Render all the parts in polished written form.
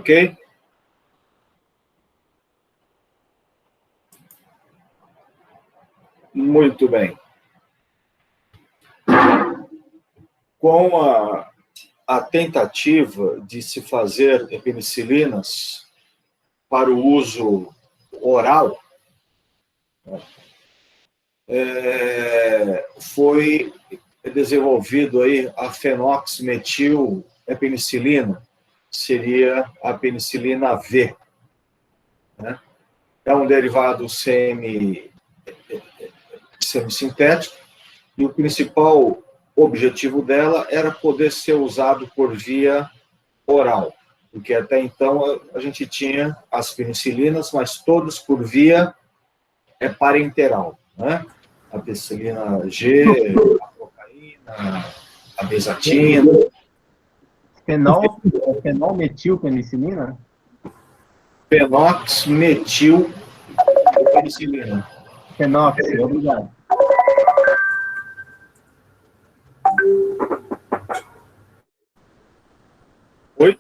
ok? Muito bem. Com a tentativa de se fazer penicilinas para o uso oral, foi desenvolvido aí a fenoximetilpenicilina, seria a penicilina V, né? É um derivado semissintético, e o principal objetivo dela era poder ser usado por via oral, porque até então a gente tinha as penicilinas, mas todas por via parenteral, né? A penicilina G, a procaína, a bezatina. Fenolmetilpenicilina? Fenoxmetilpenicilina. Fenox, obrigado. Oi?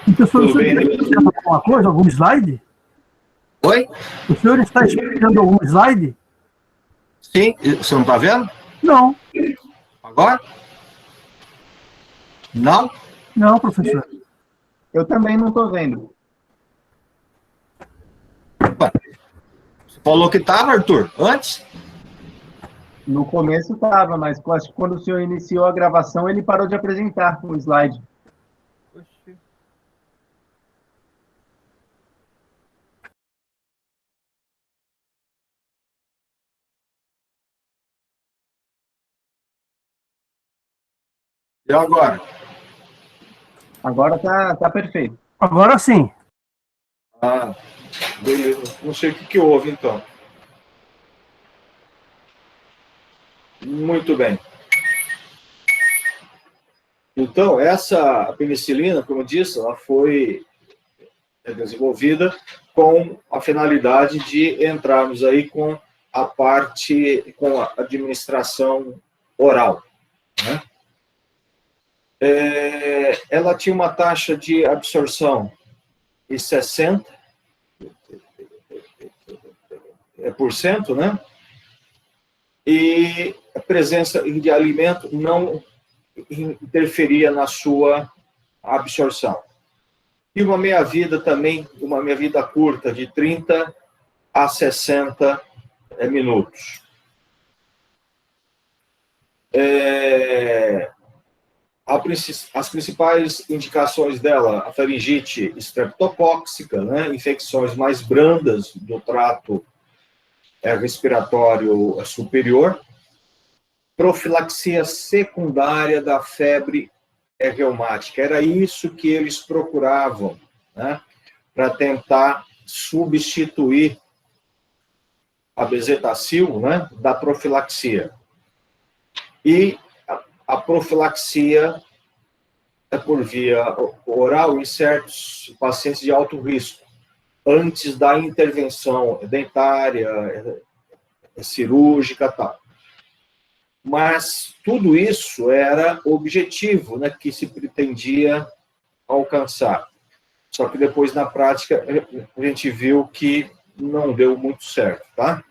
Professor, o senhor está explicando alguma coisa, algum slide? Oi? O senhor está explicando algum slide? Sim, você não está vendo? Não. Agora? Não? Não, professor. Eu também não estou vendo. Você falou que estava, Arthur, antes? No começo estava, mas acho que quando o senhor iniciou a gravação, ele parou de apresentar o slide. E agora? Agora tá perfeito. Agora sim. Ah, beleza. Não sei o que houve, então. Muito bem. Então, essa penicilina, como eu disse, ela foi desenvolvida com a finalidade de entrarmos aí com a parte, com a administração oral, né? Ela tinha uma taxa de absorção de 60%, né? E a presença de alimento não interferia na sua absorção. E uma meia-vida também, uma meia-vida curta, de 30 a 60 minutos. As principais indicações dela, a faringite estreptocóxica, né, infecções mais brandas do trato respiratório superior, profilaxia secundária da febre reumática. Era isso que eles procuravam, né, para tentar substituir a bezetacil, né, da profilaxia. E a profilaxia é por via oral em certos pacientes de alto risco, antes da intervenção dentária, cirúrgica, tal. Mas tudo isso era objetivo, né, que se pretendia alcançar. Só que depois, na prática, a gente viu que não deu muito certo, tá?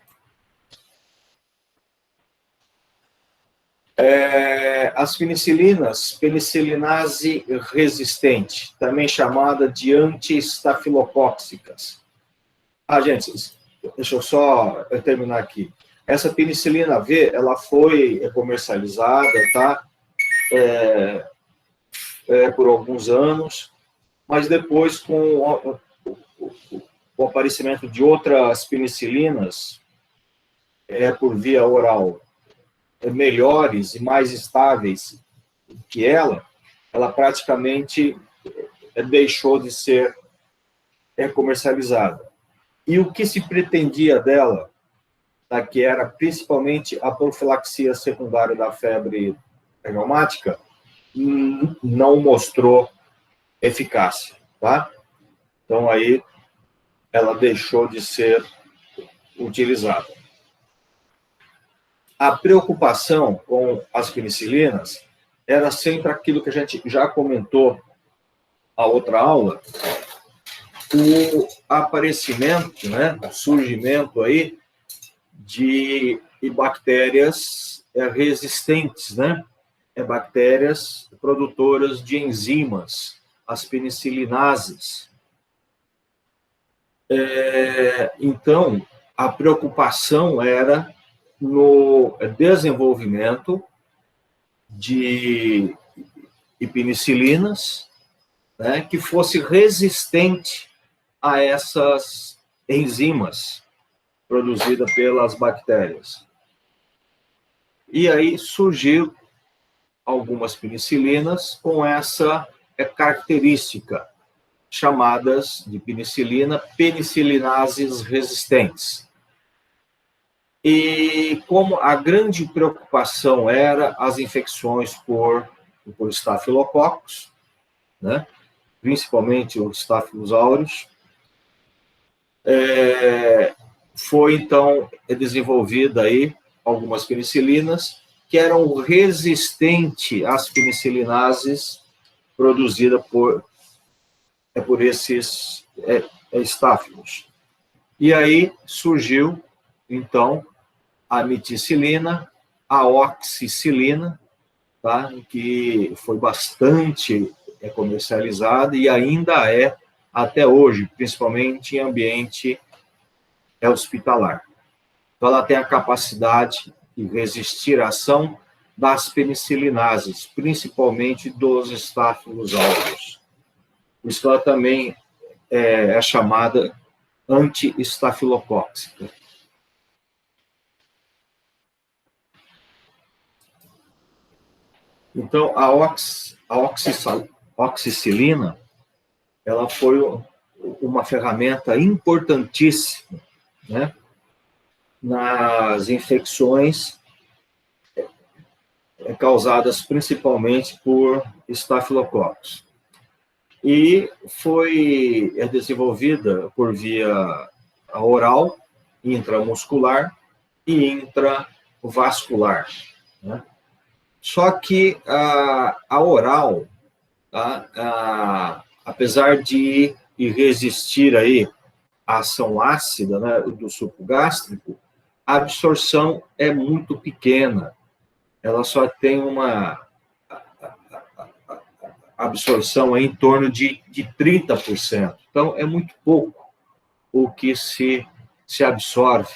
As penicilinas, penicilinase resistente, também chamada de antiestafilocóxicas. Gente, deixa eu só terminar aqui. Essa penicilina V, ela foi comercializada, tá? Por alguns anos, mas depois, com o aparecimento de outras penicilinas por via oral melhores e mais estáveis que ela praticamente deixou de ser comercializada. E o que se pretendia dela, que era principalmente a profilaxia secundária da febre reumática, não mostrou eficácia, tá? Então, aí, ela deixou de ser utilizada. A preocupação com as penicilinas era sempre aquilo que a gente já comentou a outra aula, o aparecimento, né, o surgimento aí de bactérias resistentes, né, bactérias produtoras de enzimas, as penicilinases. Então, a preocupação era no desenvolvimento de penicilinas, né, que fosse resistente a essas enzimas produzidas pelas bactérias. E aí surgiu algumas penicilinas com essa característica, chamadas de penicilinases resistentes. E como a grande preocupação era as infecções por estafilococos, né, principalmente os Staphylococcus aureus, foi então desenvolvida aí algumas penicilinas que eram resistentes às penicilinases produzidas por esses estáfilos. E aí surgiu, então, a meticilina, a oxicilina, tá? Que foi bastante comercializada e ainda é até hoje, principalmente em ambiente hospitalar. Então, ela tem a capacidade de resistir à ação das penicilinases, principalmente dos Staphylococcus aureus. Isso ela também é chamada anti-estafilocóxica. Então, a oxicilina, ela foi uma ferramenta importantíssima, né, nas infecções causadas principalmente por estafilococos. E foi desenvolvida por via oral, intramuscular e intravascular, né? Só que a oral, tá, apesar de resistir aí à ação ácida, né, do suco gástrico, a absorção é muito pequena. Ela só tem uma absorção em torno de 30%. Então, é muito pouco o que se absorve,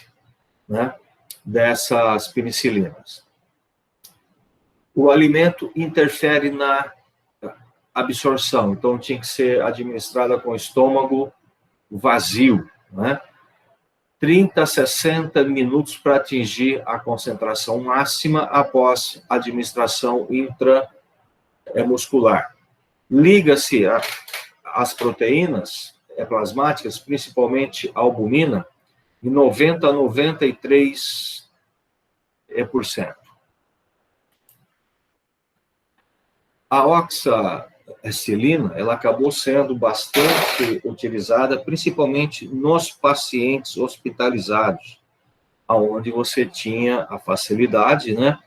né, dessas penicilinas. O alimento interfere na absorção, então tinha que ser administrada com o estômago vazio, né? 30 a 60 minutos para atingir a concentração máxima após a administração intramuscular. Liga-se às proteínas plasmáticas, principalmente a albumina, em 90 a 93%. A oxacilina, ela acabou sendo bastante utilizada, principalmente nos pacientes hospitalizados, onde você tinha a facilidade, né,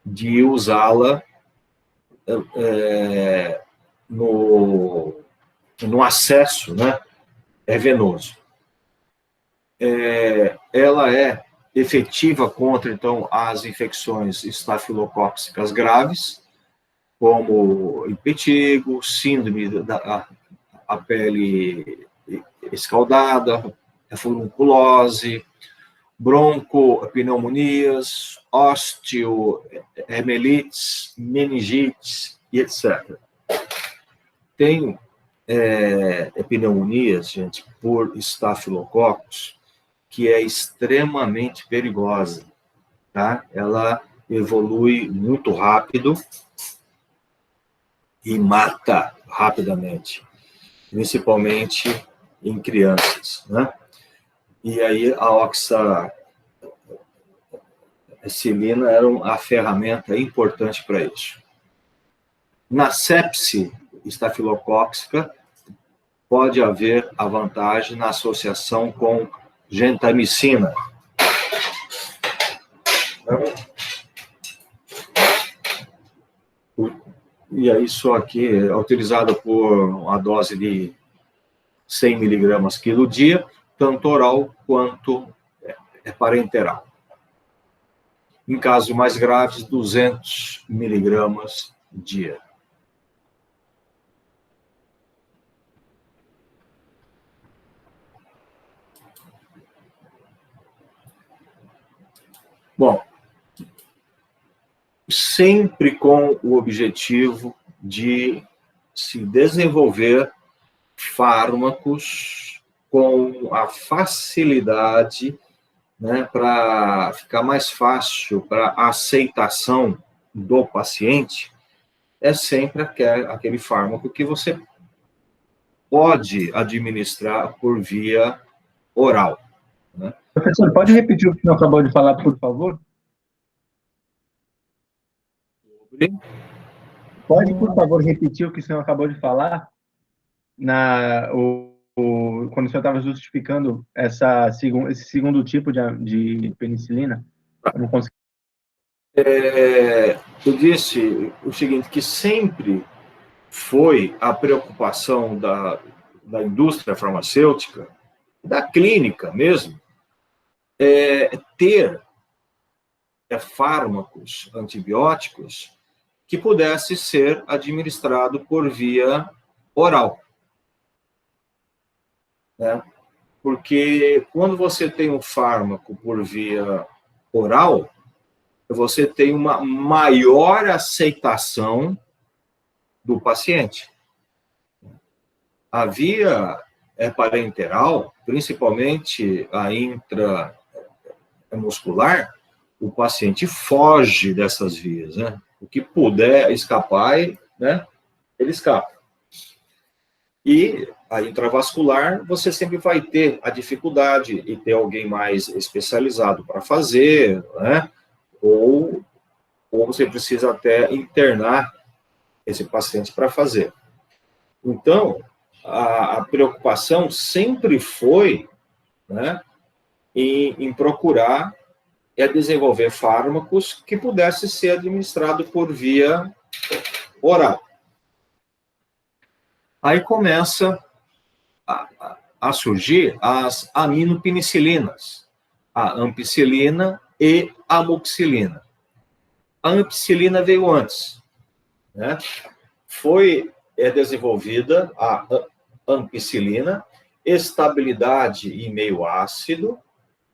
de usá-la no acesso, né, venoso. Ela é efetiva contra, então, as infecções estafilocócicas graves, como impetigo, síndrome da pele escaldada, furunculose, broncopneumonias, osteomielites, meningites e etc. Tem pneumonias, gente, por estafilococos, que é extremamente perigosa, tá? Ela evolui muito rápido e mata rapidamente, principalmente em crianças, né? E aí a oxacilina era a ferramenta importante para isso. Na sepse estafilocócica, pode haver a vantagem na associação com gentamicina. E aí só aqui é utilizado por uma dose de 100 miligramas quilo dia, tanto oral quanto parenteral. Em casos mais graves, 200 miligramas dia. Bom, sempre com o objetivo de se desenvolver fármacos com a facilidade, né, para ficar mais fácil para a aceitação do paciente, é sempre aquele fármaco que você pode administrar por via oral. Né? Professor, pode repetir o que o senhor acabou de falar, por favor? Pode, por favor, repetir o que o senhor acabou de falar? Quando o senhor estava justificando esse segundo tipo de penicilina? Eu não consegui. Eu disse o seguinte, que sempre foi a preocupação da indústria farmacêutica, da clínica mesmo, ter fármacos antibióticos que pudesse ser administrado por via oral. Né? Porque quando você tem um fármaco por via oral, você tem uma maior aceitação do paciente. A via parenteral, principalmente a intramuscular, o paciente foge dessas vias, né? O que puder escapar, né, ele escapa. E a intravascular, você sempre vai ter a dificuldade de ter alguém mais especializado para fazer, né? Ou você precisa até internar esse paciente para fazer. Então, a preocupação sempre foi, né, em procurar desenvolver fármacos que pudessem ser administrados por via oral. Aí começa a surgir as aminopenicilinas, a ampicilina e a amoxicilina. A ampicilina veio antes, né? Foi desenvolvida a ampicilina, estabilidade em meio ácido,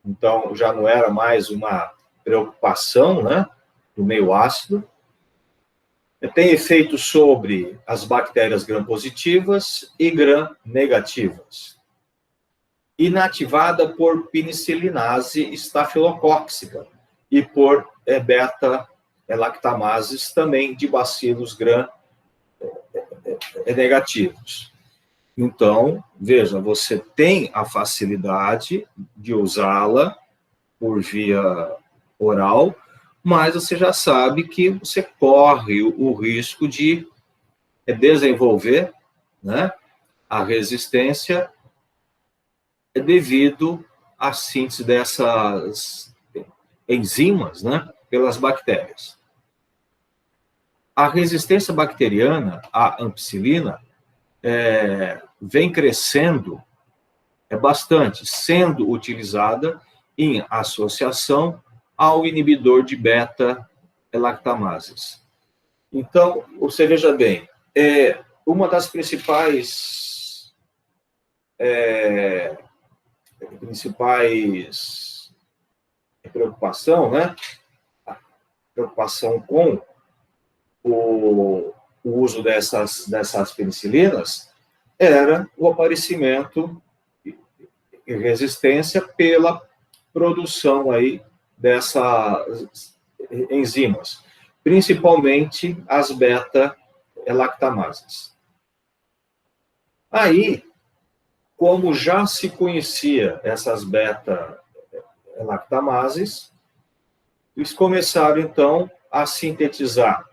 então já não era mais uma preocupação, né, do meio ácido. Tem efeito sobre as bactérias gram-positivas e gram-negativas. Inativada por penicilinase estafilocóxica e por beta-lactamases também de bacilos gram-negativos. Então, veja, você tem a facilidade de usá-la por via oral, mas você já sabe que você corre o risco de desenvolver, né, a resistência devido à síntese dessas enzimas, né, pelas bactérias. A resistência bacteriana à ampicilina vem crescendo bastante, sendo utilizada em associação ao inibidor de beta-lactamases. Então, você veja bem, uma das principais preocupação, né? A preocupação com o uso dessas penicilinas era o aparecimento e resistência pela produção aí dessas enzimas, principalmente as beta-lactamases. Aí, como já se conhecia essas beta-lactamases, eles começaram, então, a sintetizar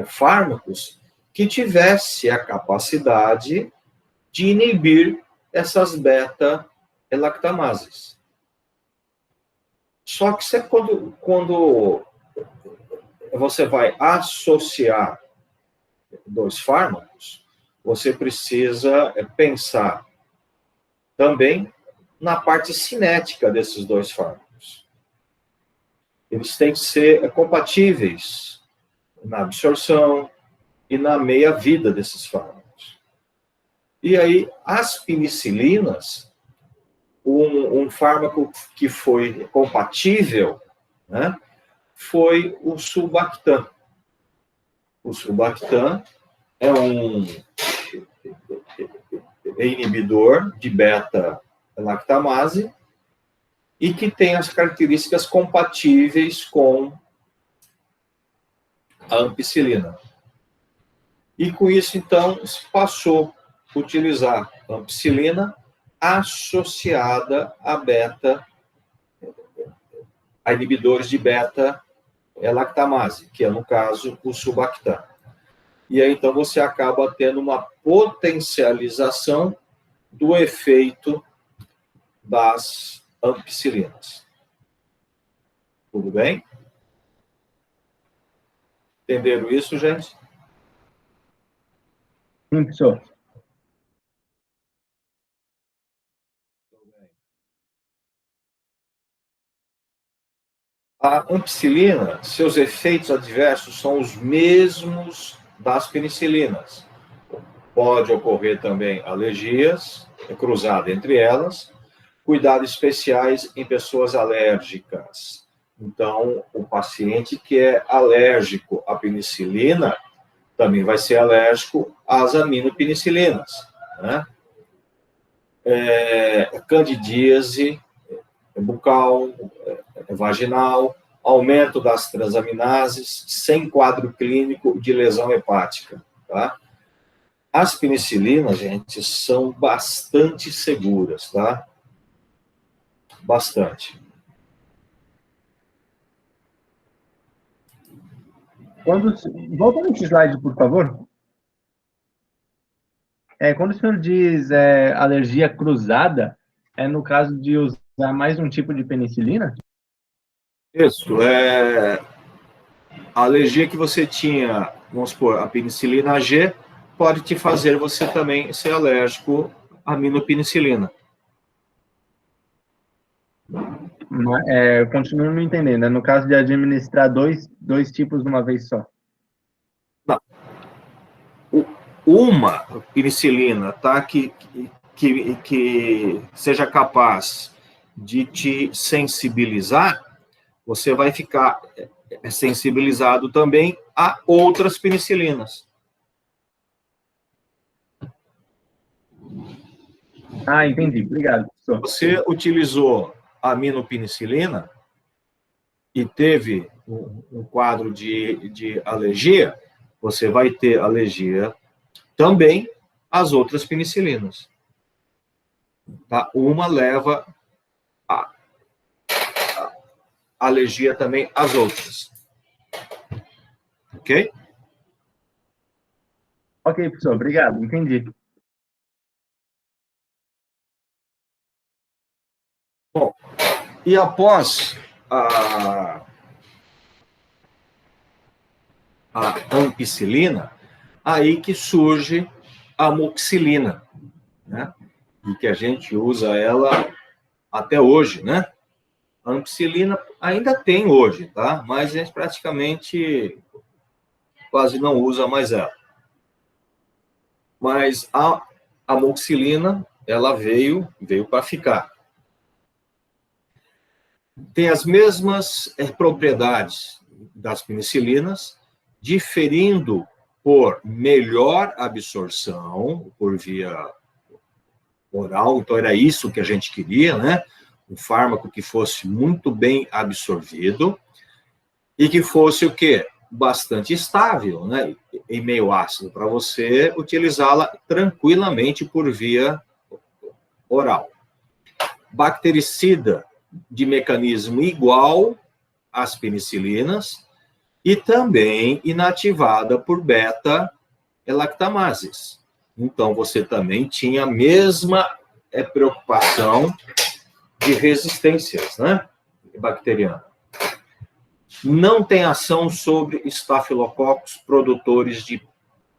fármacos que tivessem a capacidade de inibir essas beta-lactamases. Só que quando você vai associar dois fármacos, você precisa pensar também na parte cinética desses dois fármacos. Eles têm que ser compatíveis na absorção e na meia-vida desses fármacos. E aí, as penicilinas, um fármaco que foi compatível, né, foi o sulbactam. O sulbactam é um inibidor de beta-lactamase e que tem as características compatíveis com a ampicilina. E com isso, então, se passou a utilizar a ampicilina associada a inibidores de beta-lactamase, que é, no caso, o sulbactam. E aí, então, você acaba tendo uma potencialização do efeito das ampicilinas. Tudo bem? Entenderam isso, gente? Sim, professor. A ampicilina, seus efeitos adversos são os mesmos das penicilinas. Pode ocorrer também alergias, cruzada entre elas, cuidados especiais em pessoas alérgicas. Então, o paciente que é alérgico à penicilina também vai ser alérgico às aminopenicilinas, né? Candidíase bucal, vaginal, aumento das transaminases, sem quadro clínico de lesão hepática, tá? As penicilinas, gente, são bastante seguras, tá? Bastante. Volta nesse slide, por favor. Quando o senhor diz alergia cruzada, é no caso de usar mais um tipo de penicilina? Isso, a alergia que você tinha, vamos supor, a penicilina G, pode te fazer você também ser alérgico à aminopenicilina. Eu continuo não entendendo. É no caso de administrar dois tipos de uma vez só. Não. Uma penicilina, tá, que seja capaz de te sensibilizar, você vai ficar sensibilizado também a outras penicilinas. Ah, entendi. Obrigado, professor. Você utilizou a aminopenicilina e teve um quadro de alergia, você vai ter alergia também às outras penicilinas. Tá? Uma leva a alergia também às outras. Ok? Ok, professor. Obrigado. Entendi. Bom, e após a ampicilina, aí que surge a amoxicilina, né? E que a gente usa ela até hoje, né? A ampicilina ainda tem hoje, tá? Mas a gente praticamente quase não usa mais ela. Mas a amoxicilina, ela veio para ficar. Tem as mesmas propriedades das penicilinas, diferindo por melhor absorção, por via oral, então era isso que a gente queria, né? Um fármaco que fosse muito bem absorvido e que fosse o quê? Bastante estável, né? Em meio ácido, para você utilizá-la tranquilamente por via oral. Bactericida de mecanismo igual às penicilinas e também inativada por beta-lactamases. Então, você também tinha a mesma preocupação de resistências, né, bacteriana. Não tem ação sobre estafilococos produtores de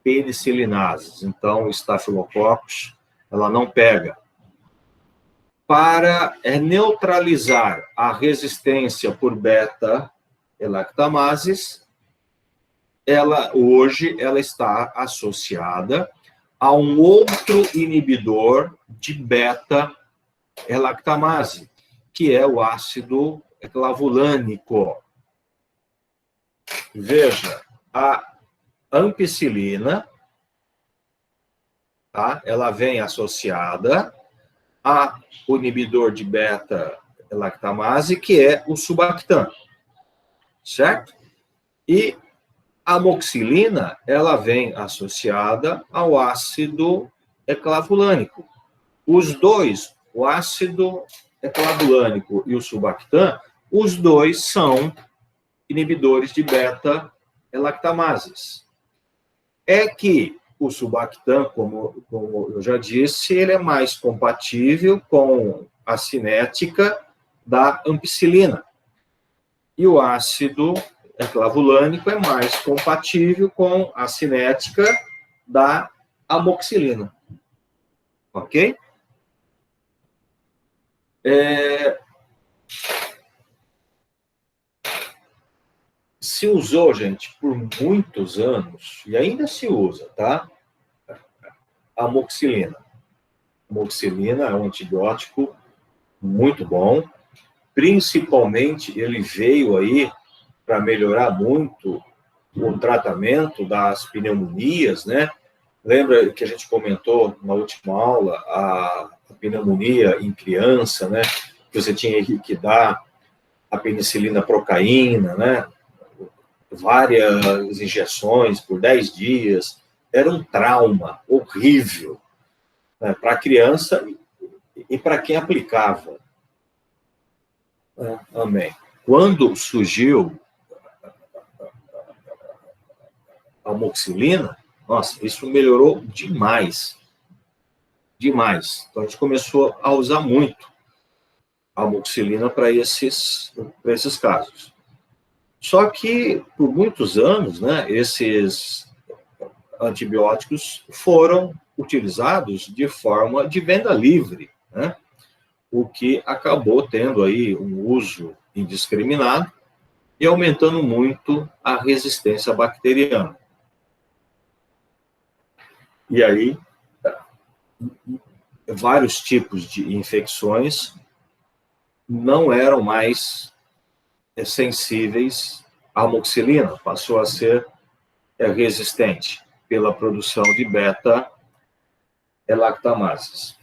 penicilinases. Então, o Staphylococcus, ela não pega. Para neutralizar a resistência por beta-lactamases, hoje ela está associada a um outro inibidor de beta-lactamase, que é o ácido clavulânico. Veja, a ampicilina, tá? Ela vem associada a o inibidor de beta-lactamase, que é o Subactam, certo? E a amoxicilina, ela vem associada ao ácido clavulânico. Os dois, o ácido clavulânico e o Subactam, os dois são inibidores de beta-lactamases. É que o Subactam, como eu já disse, ele é mais compatível com a cinética da ampicilina. E o ácido clavulânico é mais compatível com a cinética da amoxicilina. Ok? Se usou, gente, por muitos anos, e ainda se usa, tá? A amoxicilina. A amoxicilina é um antibiótico muito bom, principalmente ele veio aí para melhorar muito o tratamento das pneumonias, né? Lembra que a gente comentou na última aula a pneumonia em criança, né? Que você tinha que dar a penicilina procaína, né? Várias injeções por 10 dias. Era um trauma horrível, né? Para a criança e para quem aplicava. Amém. Quando surgiu a amoxicilina, nossa, isso melhorou demais. Demais. Então, a gente começou a usar muito a amoxicilina para esses casos. Só que, por muitos anos, né, esses antibióticos foram utilizados de forma de venda livre, né? O que acabou tendo aí um uso indiscriminado e aumentando muito a resistência bacteriana. E aí, vários tipos de infecções não eram mais sensíveis à amoxicilina, passou a ser resistente pela produção de beta-lactamases.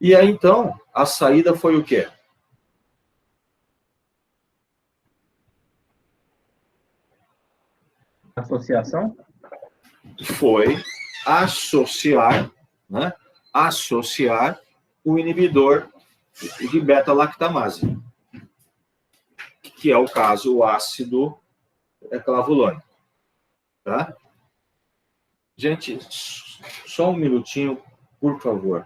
E aí, então, a saída foi o quê? Associação? Foi associar, né? Associar o inibidor de beta-lactamase, que é o caso, o ácido clavulônico. Tá? Gente, só um minutinho, por favor.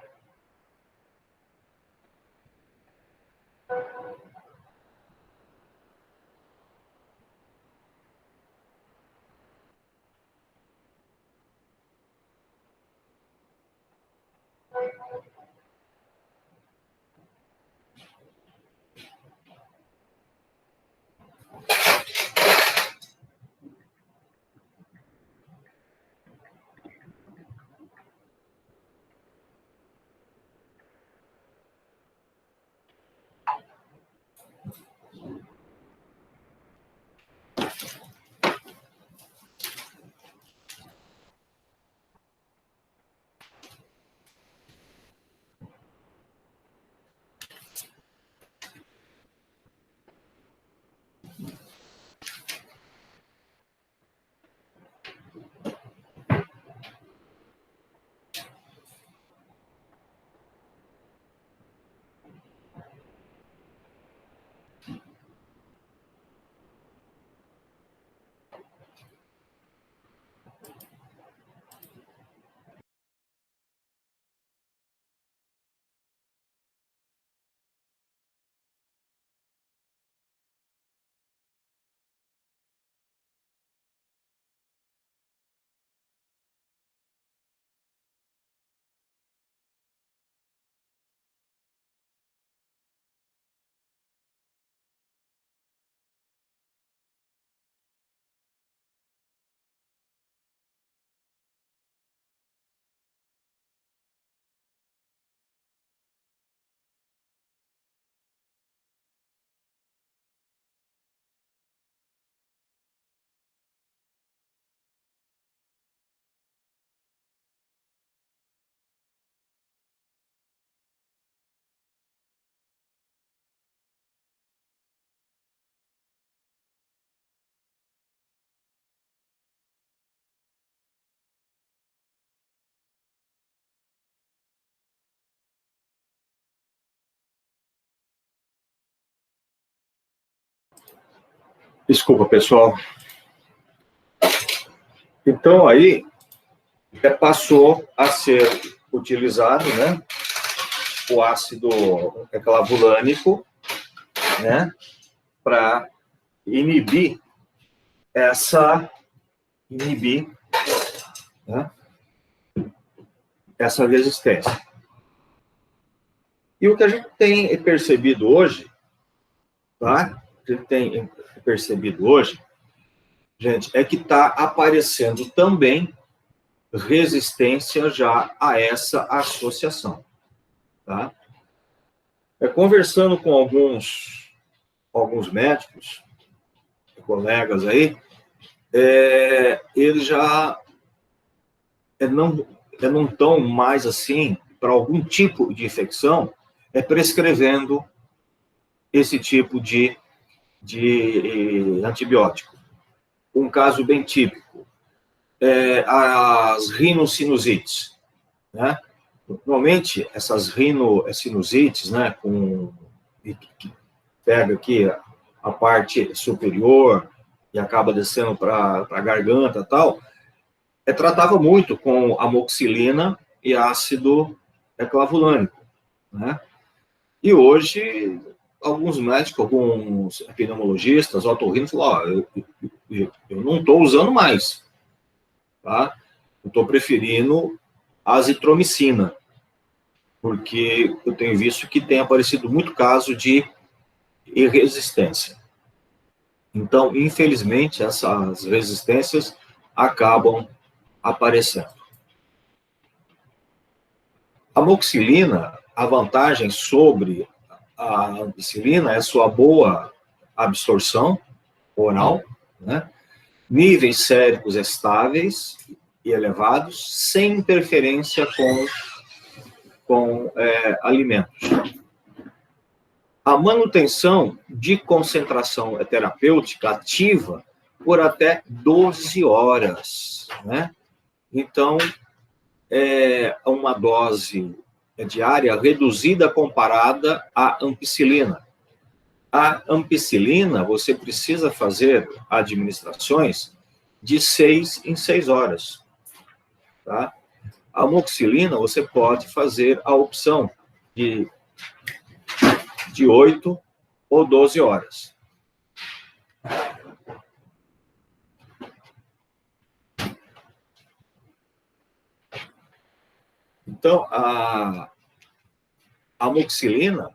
Desculpa, pessoal. Então, aí, passou a ser utilizado, né, o ácido clavulânico, né, para inibir né, essa resistência. E o que a gente tem percebido hoje, tá? O que a gente tem percebido hoje, gente, é que está aparecendo também resistência já a essa associação, tá? Conversando com alguns médicos, colegas aí, eles já não estão mais assim, para algum tipo de infecção, prescrevendo esse tipo de antibiótico. Um caso bem típico, as rinossinusites, né? Normalmente, essas rinossinusites, né, que pega aqui a parte superior e acaba descendo para a garganta e tal, tratava muito com amoxicilina e ácido clavulânico, né? E hoje, alguns médicos, alguns pneumologistas, otorrinos, falam, eu não estou usando mais, tá? Eu estou preferindo azitromicina, porque eu tenho visto que tem aparecido muito caso de resistência. Então, infelizmente, essas resistências acabam aparecendo. A amoxicilina, a vantagem sobre a ampicilina é sua boa absorção oral, né? Níveis séricos estáveis e elevados, sem interferência com alimentos. A manutenção de concentração terapêutica ativa por até 12 horas, né? Então, uma dose diária reduzida comparada à ampicilina. A ampicilina, você precisa fazer administrações de 6 em 6 horas, tá? A amoxicilina, você pode fazer a opção de 8 ou 12 horas. Então, a amoxicilina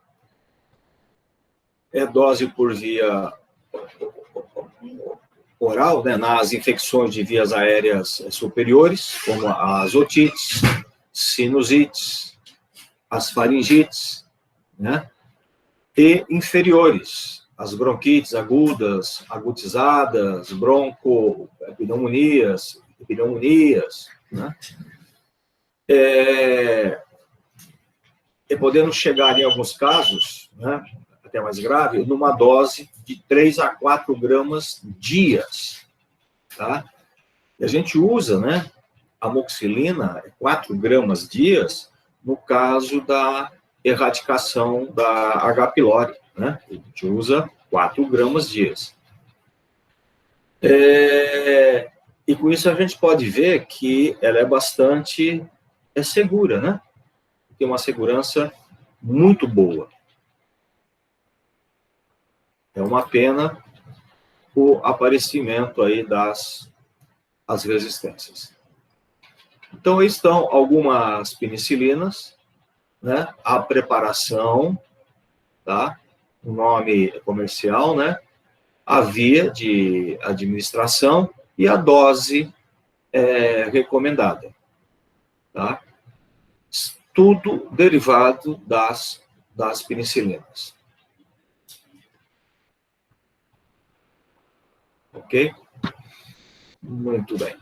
é dose por via oral, né, nas infecções de vias aéreas superiores, como as otites, sinusites, as faringites, né, e inferiores, as bronquites agudas, agutizadas, pneumonias, né, podendo chegar, em alguns casos, né, até mais grave, numa dose de 3 a 4 gramas dias, tá? E a gente usa, né, amoxicilina, 4 gramas dias, no caso da erradicação da H. pylori, né? A gente usa 4 gramas dias. E com isso a gente pode ver que ela é bastante segura, né? Tem uma segurança muito boa. É uma pena o aparecimento aí das resistências. Então, aí estão algumas penicilinas, né? A preparação, tá? O nome comercial, né? A via de administração e a dose recomendada, tá? Tudo derivado das penicilinas. Ok? Muito bem.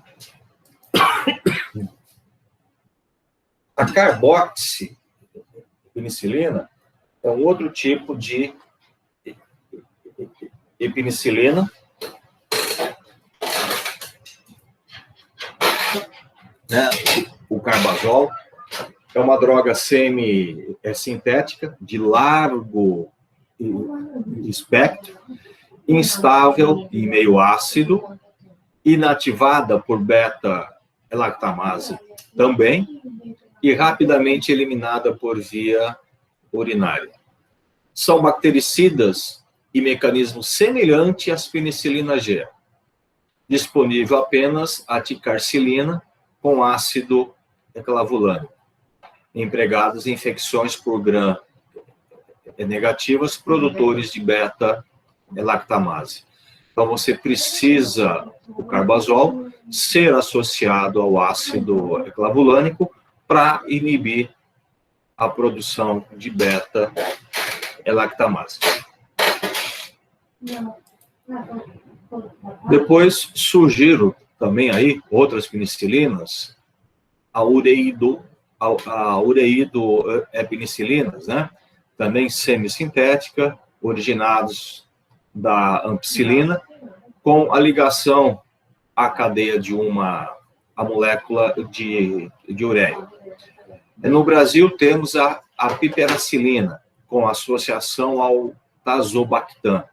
A carboxipenicilina é um outro tipo de penicilina, né? O carbazol é uma droga sintética de largo espectro instável em meio ácido, inativada por beta-lactamase também, e rapidamente eliminada por via urinária. São bactericidas e mecanismo semelhante às penicilina G, disponível apenas a ticarcilina com ácido clavulânico, empregados em infecções por gram negativas, produtores de beta-lactamase. Então, você precisa, o carbazol, ser associado ao ácido clavulânico para inibir a produção de beta-lactamase. Depois surgiram também aí outras penicilinas, a ureidopenicilinas, né? Também semissintética, originados da ampicilina, com a ligação à cadeia de a molécula de ureia. No Brasil, temos a piperacilina, com associação ao tazobactam,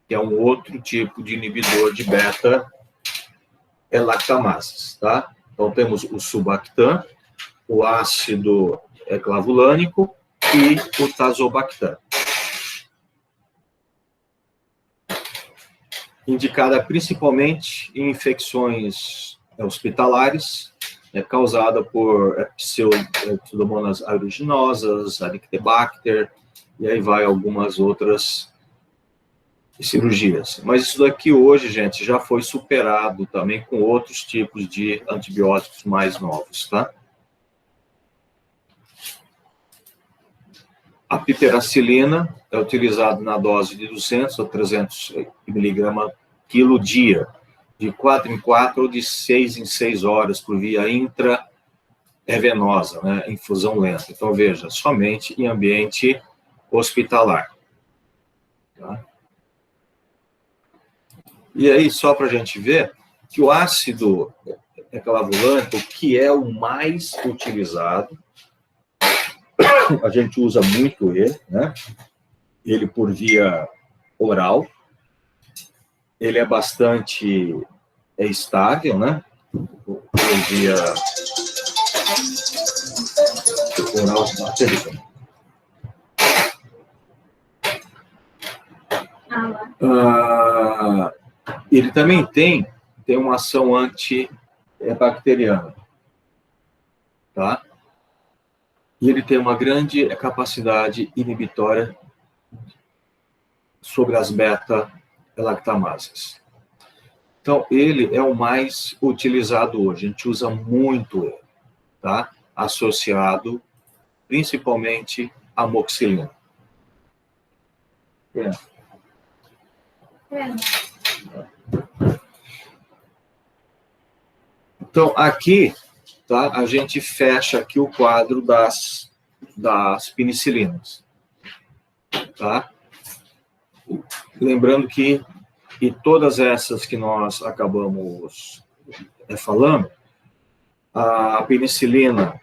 que é um outro tipo de inibidor de beta-lactamases, tá? Então, temos o subactam, o ácido clavulânico e o tazobactam. Indicada principalmente em infecções hospitalares, causada por pseudomonas aeruginosas, Anictobacter, e aí vai algumas outras cirurgias. Mas isso daqui hoje, gente, já foi superado também com outros tipos de antibióticos mais novos, tá? A piperacilina é utilizada na dose de 200 a 300 mg quilo dia, de 4 em 4 ou de 6 em 6 horas por via intravenosa, né, infusão lenta. Então, veja, somente em ambiente hospitalar. Tá? E aí, só para a gente ver que o ácido clavulânico, que é o mais utilizado, a gente usa muito ele, né? Ele por via oral, ele é bastante estável, né? Por via oral, ele também tem uma ação antibacteriana, tá? E ele tem uma grande capacidade inibitória sobre as beta-lactamases. Então, ele é o mais utilizado hoje. A gente usa muito ele, tá? Associado principalmente à amoxicilina. Então, aqui, tá, a gente fecha aqui o quadro das penicilinas. Tá? Lembrando que todas essas que nós acabamos falando, a penicilina,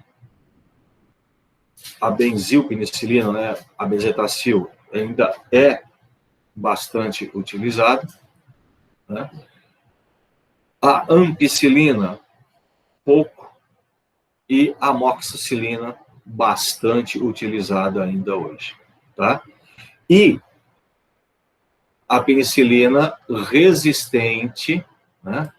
a benzilpenicilina, né, a benzetacil, ainda é bastante utilizada, né? A ampicilina, pouco, e a amoxicilina, bastante utilizada ainda hoje, tá? E a penicilina resistente, né?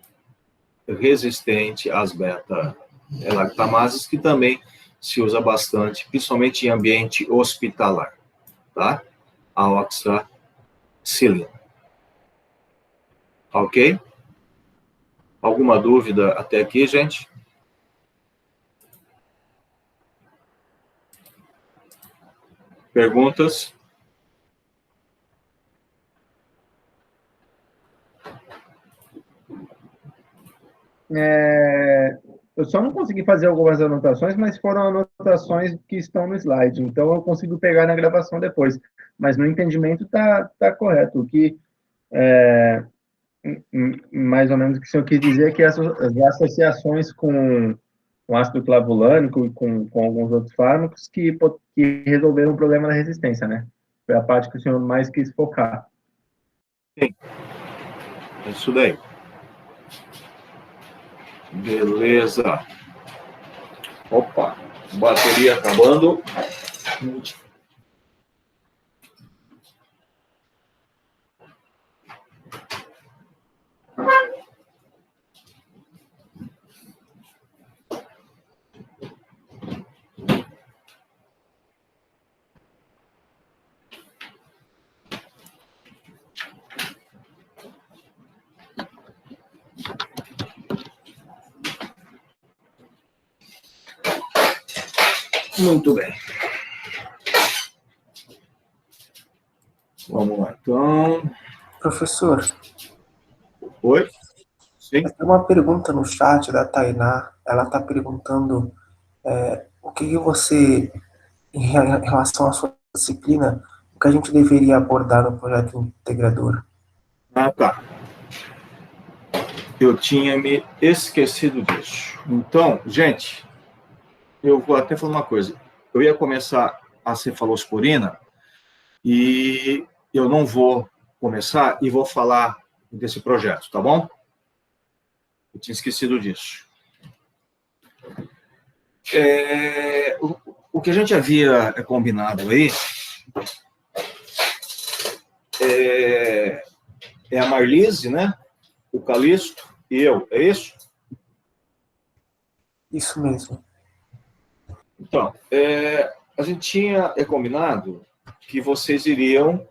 Resistente às beta-lactamases, que também se usa bastante, principalmente em ambiente hospitalar, tá? A oxacilina. Ok? Alguma dúvida até aqui, gente? Perguntas? Eu só não consegui fazer algumas anotações, mas foram anotações que estão no slide, então eu consigo pegar na gravação depois. Mas no entendimento tá correto. O que mais ou menos o que o senhor quis dizer é que as associações com ácido clavulânico e com alguns outros fármacos que resolveram o problema da resistência, né? Foi a parte que o senhor mais quis focar. Sim. É isso daí. Beleza. Opa, bateria acabando. Muito bem. Vamos lá, então. Professor, Oi? Sim? tem uma pergunta no chat da Tainá. Ela está perguntando o que você, em relação à sua disciplina, o que a gente deveria abordar no projeto integrador? Ah, tá. Eu tinha me esquecido disso. Então, gente, eu vou até falar uma coisa. Eu ia começar a cefalosporina e eu não vou começar e vou falar desse projeto, tá bom? Eu tinha esquecido disso. O que a gente havia combinado aí é a Marlise, né? O Calixto e eu, é isso? Isso mesmo. Então, a gente tinha combinado que vocês iriam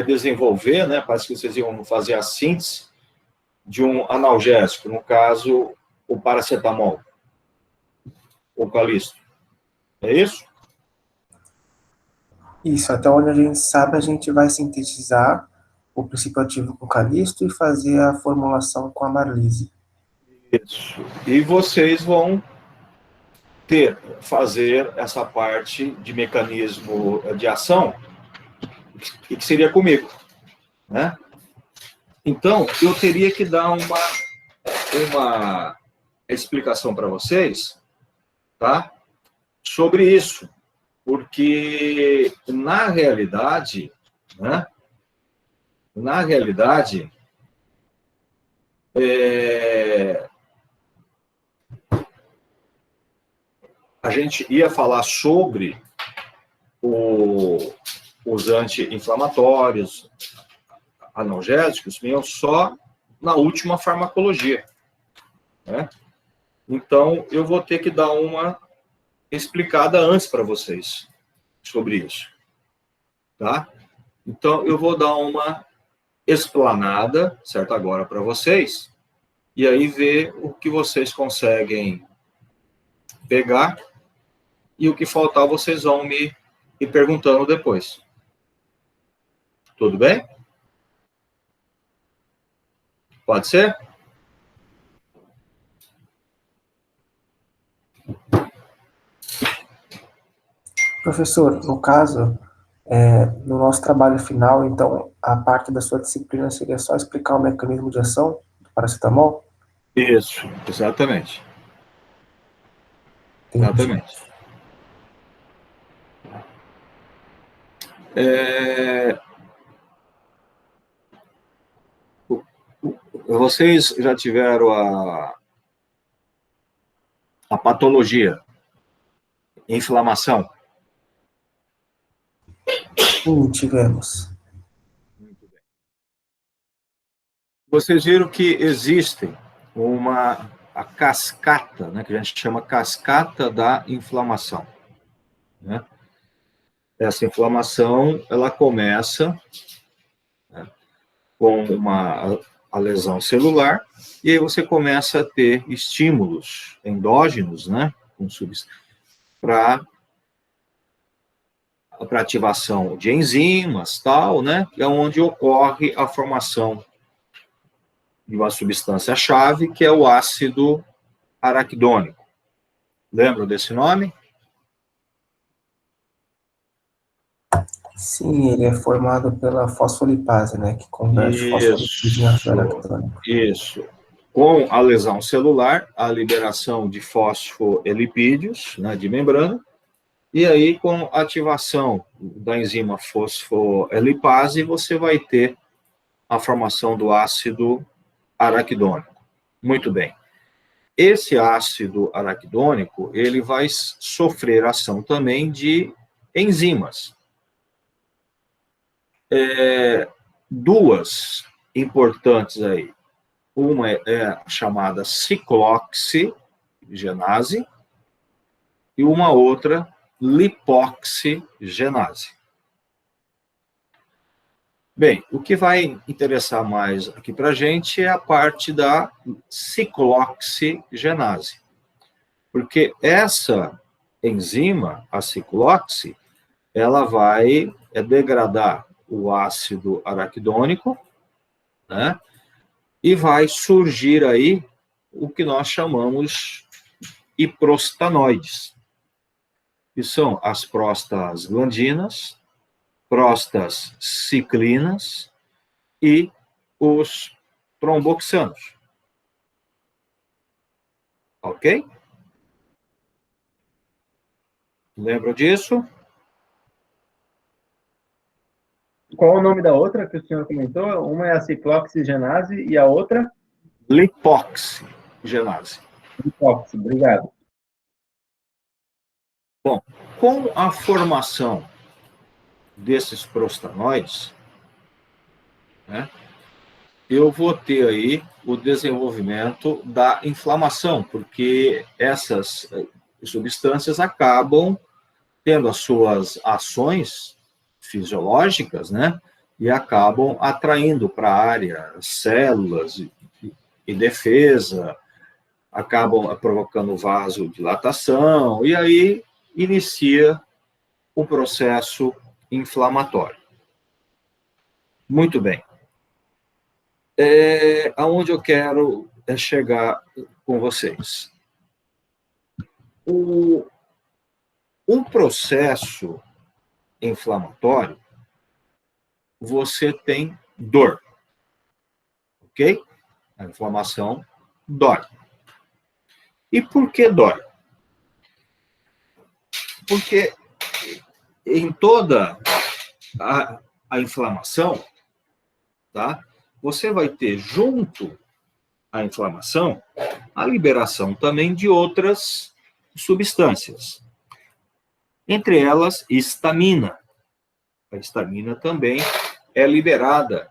desenvolver, né? Parece que vocês iam fazer a síntese de um analgésico, no caso, o paracetamol, o Calixto. É isso? Isso, até onde a gente sabe, a gente vai sintetizar o princípio ativo com o Calixto e fazer a formulação com a Marlise. Isso. E vocês vão fazer essa parte de mecanismo de ação, que seria comigo, né? Então, eu teria que dar uma explicação para vocês, tá? Sobre isso, porque na realidade, né? Na realidade, a gente ia falar sobre os anti-inflamatórios, analgésicos, mesmo só na última farmacologia, né? Então, eu vou ter que dar uma explicada antes para vocês sobre isso, tá? Então, eu vou dar uma explanada, certo, agora para vocês, e aí ver o que vocês conseguem pegar e o que faltar vocês vão me perguntando depois. Tudo bem? Pode ser? Professor, no caso, no nosso trabalho final, então, a parte da sua disciplina seria só explicar o mecanismo de ação do paracetamol? Isso, exatamente. Exatamente. Vocês já tiveram a patologia, inflamação? Sim, tivemos. Muito bem. Vocês viram que existe a cascata, né, que a gente chama cascata da inflamação, né? Essa inflamação, ela começa, né, com a lesão celular, e aí você começa a ter estímulos endógenos, né, para ativação de enzimas, tal, né, é onde ocorre a formação de uma substância-chave, que é o ácido araquidônico. Lembram desse nome? Sim, ele é formado pela fosfolipase, né, que converte fosfolipídio em ácido araquidônico. Isso. Com a lesão celular, a liberação de fosfolipídios, né, de membrana, e aí com a ativação da enzima fosfolipase, você vai ter a formação do ácido araquidônico. Muito bem. Esse ácido araquidônico, ele vai sofrer ação também de enzimas. Duas importantes aí. Uma é a chamada ciclooxigenase e uma outra lipoxigenase. Bem, o que vai interessar mais aqui para a gente é a parte da ciclooxigenase, porque essa enzima, a cicloxi, ela vai degradar o ácido araquidônico, né? E vai surgir aí o que nós chamamos de prostanoides, que são as prostaglandinas, prostaciclinas e os tromboxanos. Ok? Lembra disso? Qual o nome da outra que o senhor comentou? Uma é a ciclooxigenase e a outra? Lipoxigenase. Lipoxi, obrigado. Bom, com a formação desses prostanoides, né, eu vou ter aí o desenvolvimento da inflamação, porque essas substâncias acabam tendo as suas ações fisiológicas, né, e acabam atraindo para a área células e defesa, acabam provocando vasodilatação, e aí inicia o processo inflamatório. Muito bem. Aonde eu quero chegar com vocês. Um processo inflamatório, você tem dor, ok? A inflamação dói. E por que dói? Porque em toda a inflamação, tá? Você vai ter junto à inflamação a liberação também de outras substâncias. Entre elas, histamina. A histamina também é liberada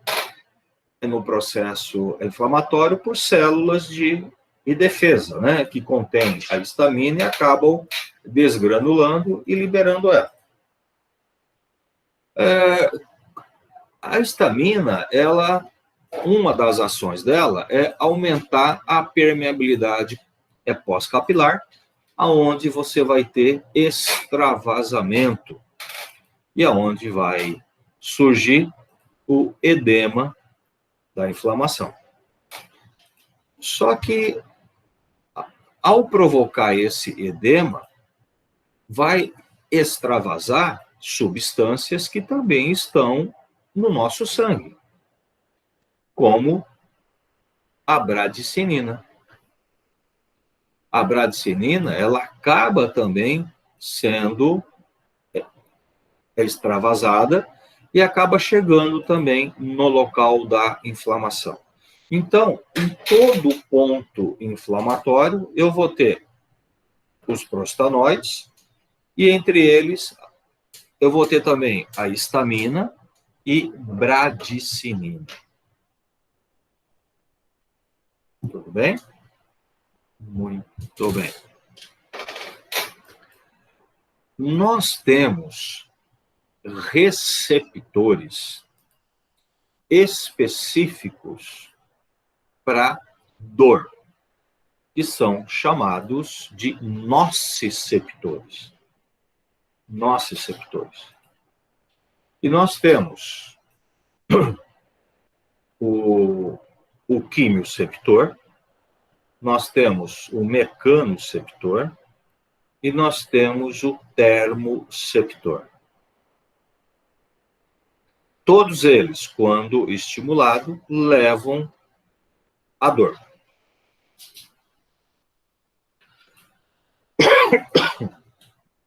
no processo inflamatório por células de defesa, né, que contêm a histamina e acabam desgranulando e liberando ela. A histamina, uma das ações dela é aumentar a permeabilidade pós-capilar, aonde você vai ter extravasamento e aonde vai surgir o edema da inflamação. Só que, ao provocar esse edema, vai extravasar substâncias que também estão no nosso sangue, como a bradicinina. A bradicinina, ela acaba também sendo extravasada e acaba chegando também no local da inflamação. Então, em todo ponto inflamatório, eu vou ter os prostanoides e, entre eles, eu vou ter também a histamina e bradicinina. Tudo bem? Muito bem. Nós temos receptores específicos para dor, que são chamados de nociceptores. Nociceptores. E nós temos o quimioceptor, nós temos o mecanoceptor e nós temos o termoceptor. Todos eles, quando estimulados, levam à dor.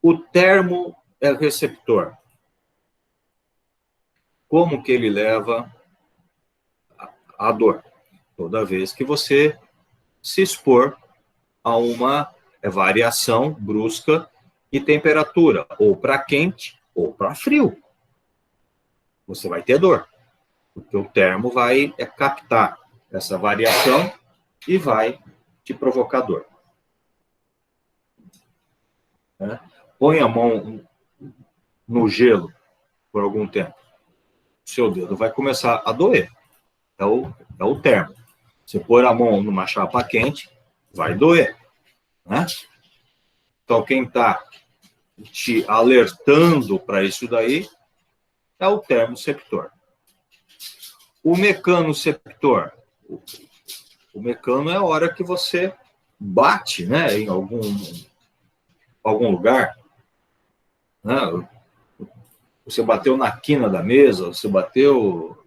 O termoreceptor, como que ele leva à dor? toda vez que você se expor a uma variação brusca de temperatura, ou para quente ou para frio. Você vai ter dor, porque o termo vai captar essa variação e vai te provocar dor. Põe a mão no gelo por algum tempo. Seu dedo vai começar a doer. É o termo. Se pôr a mão numa chapa quente, vai doer. Né? Então, quem está te alertando para isso daí é o termoceptor. O mecanoceptor. O mecano é a hora que você bate, né, em algum lugar. Né? Você bateu na quina da mesa, você bateu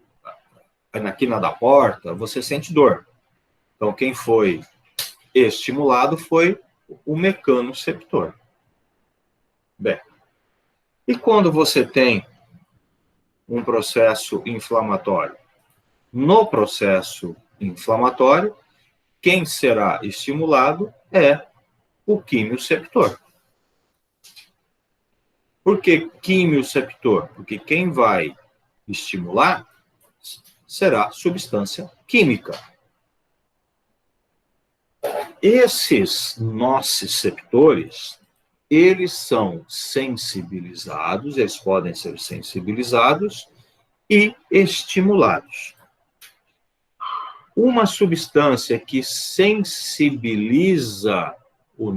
na quina da porta, você sente dor. Então, quem foi estimulado foi o mecanoceptor. Bem, e quando você tem um processo inflamatório? No processo inflamatório, quem será estimulado é o quimioceptor. Por que quimioceptor? Porque quem vai estimular será substância química. Esses nociceptores, eles são sensibilizados, eles podem ser sensibilizados e estimulados. Uma substância que sensibiliza o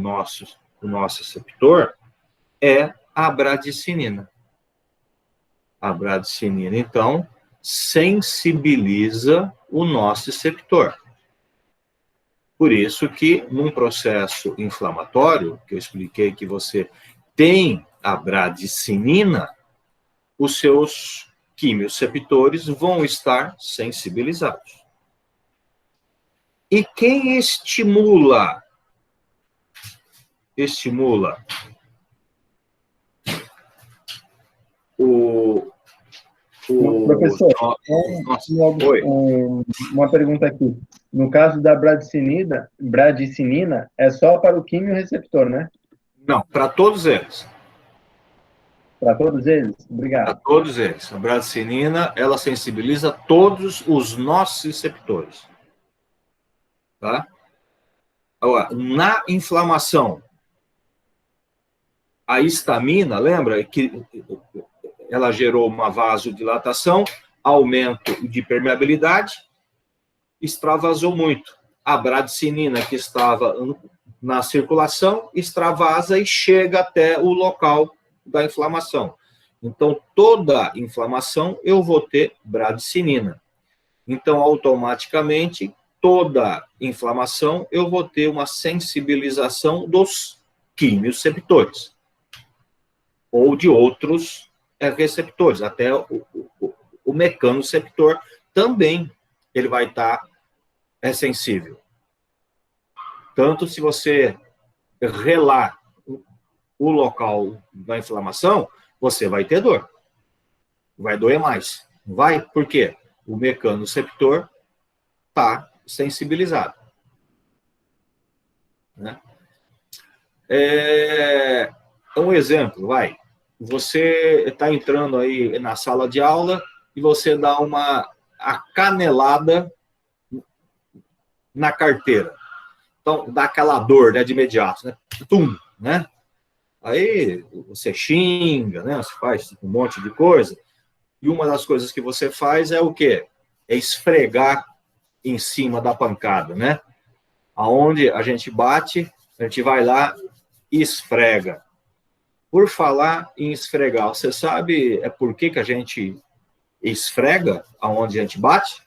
nociceptor é a bradicinina. A bradicinina, então, sensibiliza o nociceptor. Por isso que, num processo inflamatório, que eu expliquei que você tem a bradicinina, os seus quimioceptores vão estar sensibilizados. E quem estimula Professor, Oi. Uma pergunta aqui. No caso da bradicinina, é só para o quimiorreceptor, né? Não, para todos eles. Para todos eles? Obrigado. Para todos eles. A bradicinina, ela sensibiliza todos os nociceptores. Tá? Agora, na inflamação, a histamina, lembra que ela gerou uma vasodilatação, aumento de permeabilidade, extravasou muito. A bradicinina, que estava na circulação, extravasa e chega até o local da inflamação. Então, toda inflamação eu vou ter bradicinina. Então, automaticamente, toda inflamação eu vou ter uma sensibilização dos quimioceptores ou de outros receptores, até o mecanoceptor também ele vai estar sensível. Tanto se você relar o local da inflamação, você vai ter dor. Vai doer mais. Vai? Por quê? O mecanoceptor está sensibilizado. Né? Um exemplo, vai. Você está entrando aí na sala de aula e você dá uma acanelada na carteira. Então, dá aquela dor, né, de imediato, né? Tum, né? Aí você xinga, né? Você faz um monte de coisa. E uma das coisas que você faz é o quê? É esfregar em cima da pancada, né? Aonde a gente bate, a gente vai lá e esfrega. Por falar em esfregar, você sabe por que a gente esfrega aonde a gente bate?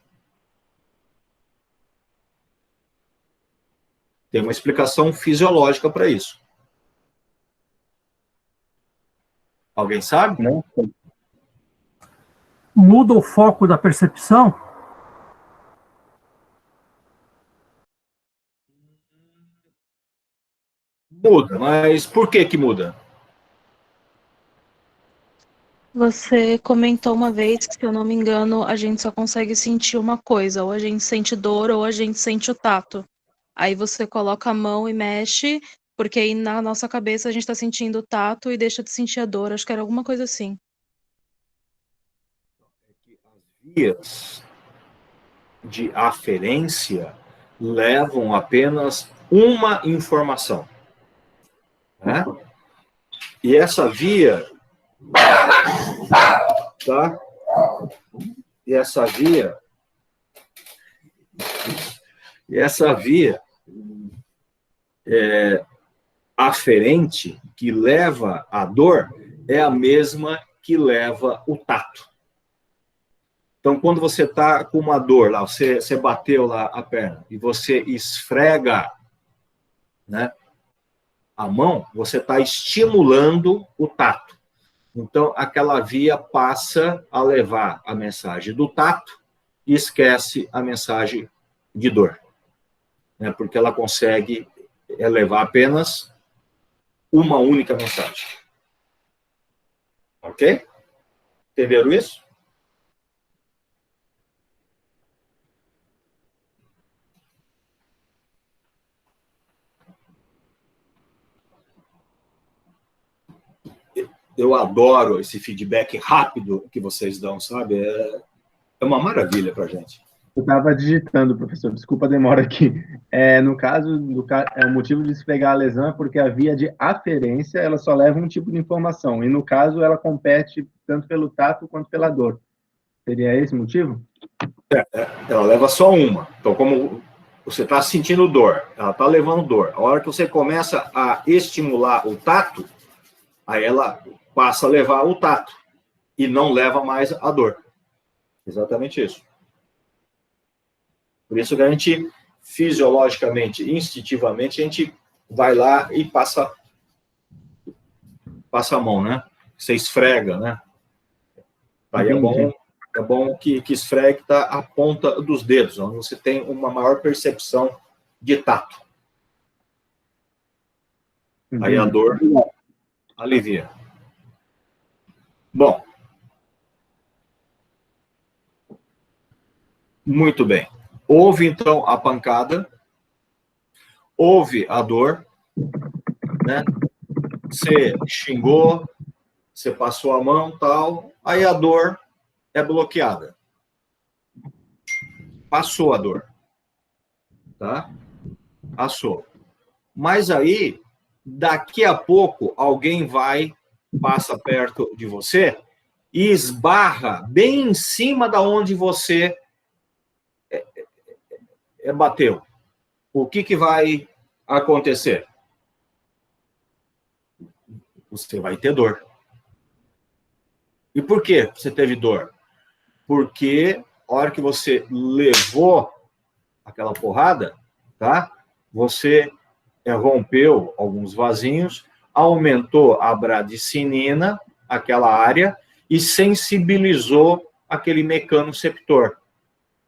Tem uma explicação fisiológica para isso. Alguém sabe? Não. Muda o foco da percepção? Muda, mas por que muda? Você comentou uma vez que, se eu não me engano, a gente só consegue sentir uma coisa, ou a gente sente dor, ou a gente sente o tato. Aí você coloca a mão e mexe, porque aí na nossa cabeça a gente tá sentindo o tato e deixa de sentir a dor. Acho que era alguma coisa assim. As vias de aferência levam apenas uma informação, né? E essa via, tá? E essa via aferente que leva à dor é a mesma que leva o tato. Então, quando você está com uma dor lá, você bateu lá a perna e você esfrega, né, a mão, você está estimulando o tato. Então, aquela via passa a levar a mensagem do tato e esquece a mensagem de dor, né, porque ela consegue levar apenas uma única mensagem. Ok? Entenderam isso? Eu adoro esse feedback rápido que vocês dão, sabe? É uma maravilha para a gente. Eu estava digitando, professor, desculpa a demora aqui. No caso, o motivo de esfregar a lesão é porque a via de aferência, ela só leva um tipo de informação, e no caso, ela compete tanto pelo tato quanto pela dor. Seria esse o motivo? Ela leva só uma. Então, como você está sentindo dor, ela está levando dor. A hora que você começa a estimular o tato, aí ela passa a levar o tato e não leva mais a dor. Exatamente isso. Por isso que a gente, fisiologicamente, instintivamente, a gente vai lá e passa a mão, né? Você esfrega, né? Aí é bom que esfregue tá a ponta dos dedos, onde você tem uma maior percepção de tato. Entendi. Aí a dor alivia. Bom. Muito bem. Houve, então, a pancada, houve a dor, né? Você xingou, você passou a mão, tal, aí a dor é bloqueada. Passou a dor, tá? Passou. Mas aí, daqui a pouco, alguém passa perto de você e esbarra bem em cima da onde você bateu. O que vai acontecer? Você vai ter dor. E por que você teve dor? Porque a hora que você levou aquela porrada, tá? Você rompeu alguns vasinhos, aumentou a bradicinina, aquela área, e sensibilizou aquele mecanoceptor.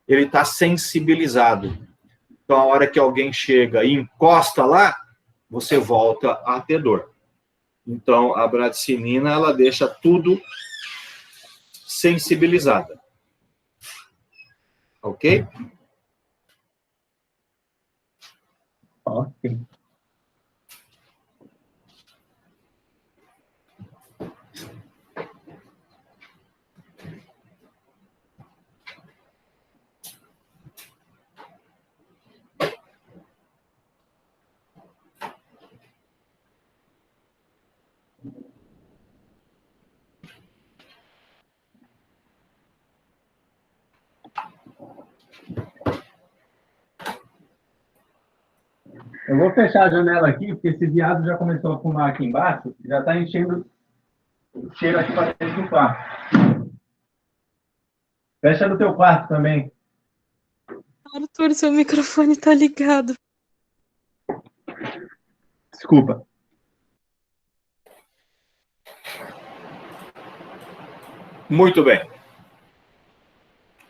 Ele está sensibilizado. Então, a hora que alguém chega e encosta lá, você volta a ter dor. Então, a bradicinina, ela deixa tudo sensibilizada. Ok? Ok. Eu vou fechar a janela aqui, porque esse viado já começou a fumar aqui embaixo, já está enchendo o cheiro aqui para dentro do quarto. Fecha no teu quarto também. Arthur, seu microfone tá ligado. Desculpa. Muito bem.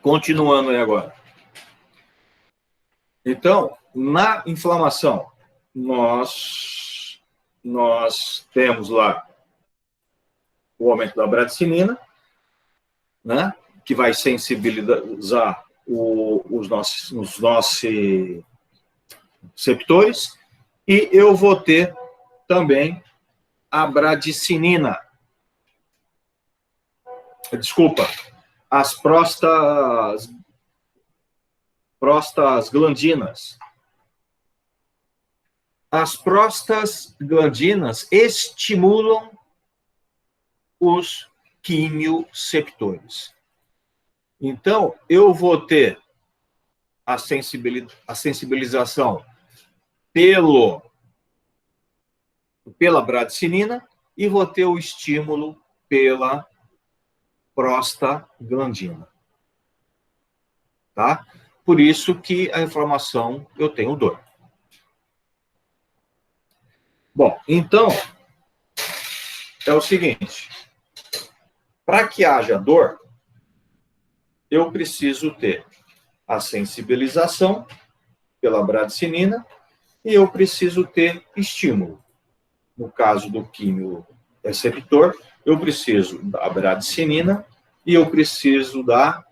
Continuando aí agora. Então, na inflamação, nós temos lá o aumento da bradicinina, né, que vai sensibilizar os nossos receptores, e eu vou ter também a bradicinina. Desculpa, as prostaglandinas. As prostaglandinas estimulam os quimioceptores. Então, eu vou ter a sensibilização pela bradicinina e vou ter o estímulo pela prostaglandina. Tá? Por isso que a inflamação, eu tenho dor. Bom, então, é o seguinte. Para que haja dor, eu preciso ter a sensibilização pela bradicinina e eu preciso ter estímulo. No caso do quimioreceptor, eu preciso da bradicinina e eu preciso da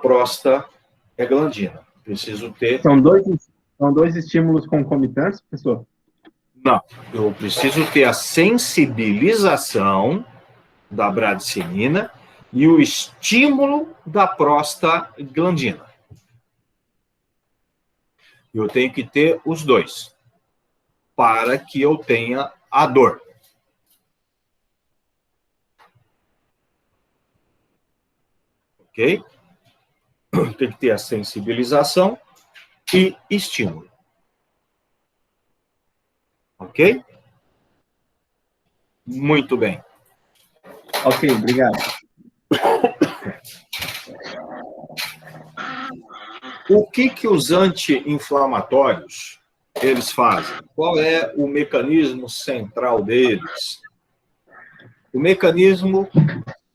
prostaglandina. Preciso ter... São dois estímulos concomitantes, professor? Não, eu preciso ter a sensibilização da bradicinina e o estímulo da prostaglandina. Eu tenho que ter os dois para que eu tenha a dor. Ok? Tem que ter a sensibilização e estímulo. Ok? Muito bem. Ok, obrigado. O que os anti-inflamatórios eles fazem? Qual é o mecanismo central deles? O mecanismo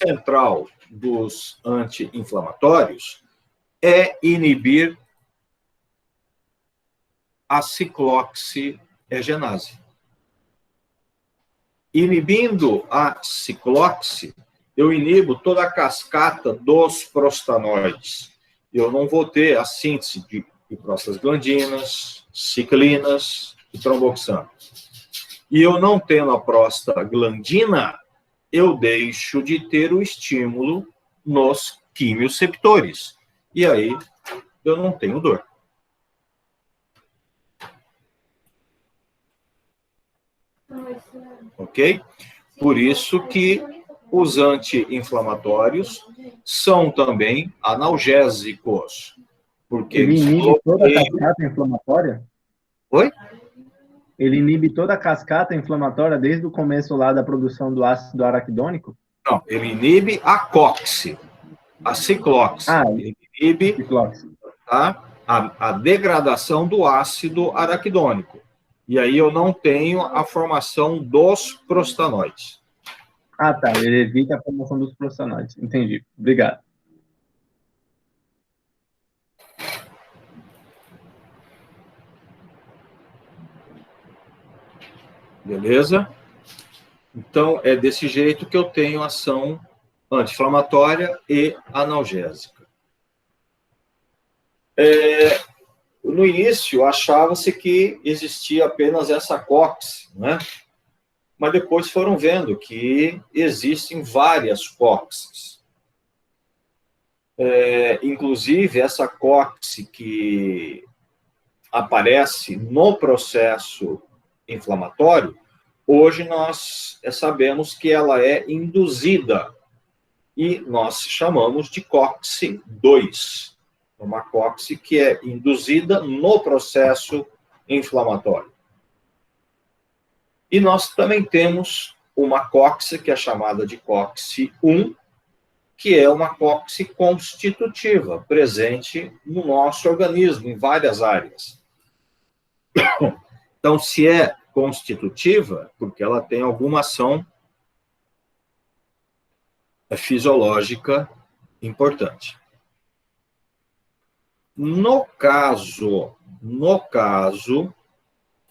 central dos anti-inflamatórios é inibir a ciclooxigenase. Inibindo a cicloxi, eu inibo toda a cascata dos prostanoides. Eu não vou ter a síntese de prostaglandinas, ciclinas e tromboxano. E eu não tendo a prostaglandina, eu deixo de ter o estímulo nos quimioceptores. E aí, eu não tenho dor. Ok? Por isso que os anti-inflamatórios são também analgésicos. Porque ele inibe toda a cascata inflamatória? Oi? Ele inibe toda a cascata inflamatória desde o começo lá da produção do ácido araquidônico? Não, ele inibe a COX, a cicloxi. Ele inibe a degradação do ácido araquidônico. E aí eu não tenho a formação dos prostanoides. Ah, tá. Ele evita a formação dos prostanoides. Entendi. Obrigado. Beleza? Então, é desse jeito que eu tenho ação anti-inflamatória e analgésica. No início, achava-se que existia apenas essa COX, né? Mas depois foram vendo que existem várias COXs. Inclusive, essa COX que aparece no processo inflamatório, hoje nós sabemos que ela é induzida e nós chamamos de COX-2. Uma COX que é induzida no processo inflamatório. E nós também temos uma COX que é chamada de COX-1, que é uma COX constitutiva, presente no nosso organismo, em várias áreas. Então, se é constitutiva, porque ela tem alguma ação fisiológica importante. No caso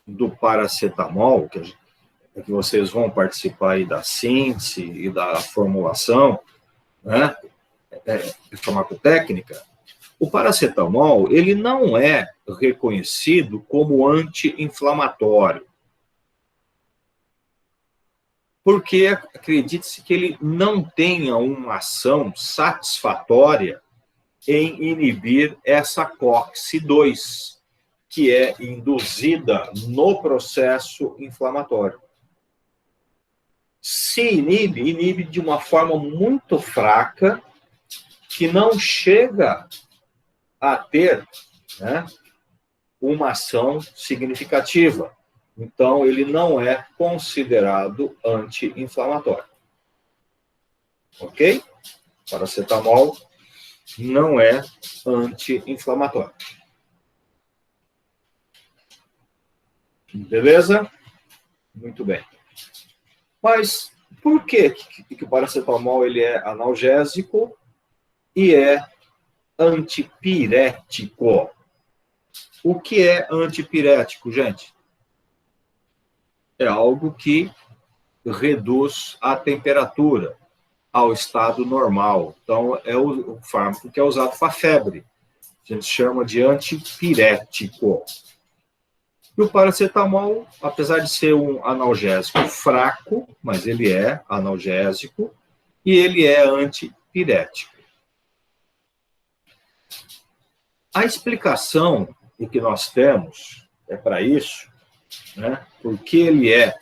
do paracetamol, é que vocês vão participar aí da síntese e da formulação, né, farmacotécnica, o paracetamol, ele não é reconhecido como anti-inflamatório. Porque acredite-se que ele não tenha uma ação satisfatória em inibir essa COX-2, que é induzida no processo inflamatório. Se inibe de uma forma muito fraca, que não chega a ter, né, uma ação significativa. Então, ele não é considerado anti-inflamatório. Ok? Paracetamol não é anti-inflamatório. Beleza? Muito bem. Mas por que o paracetamol ele é analgésico e é antipirético? O que é antipirético, gente? É algo que reduz a temperatura ao estado normal. Então, é o fármaco que é usado para febre. A gente chama de antipirético. E o paracetamol, apesar de ser um analgésico fraco, mas ele é analgésico, e ele é antipirético. A explicação que nós temos é para isso, né? Porque ele é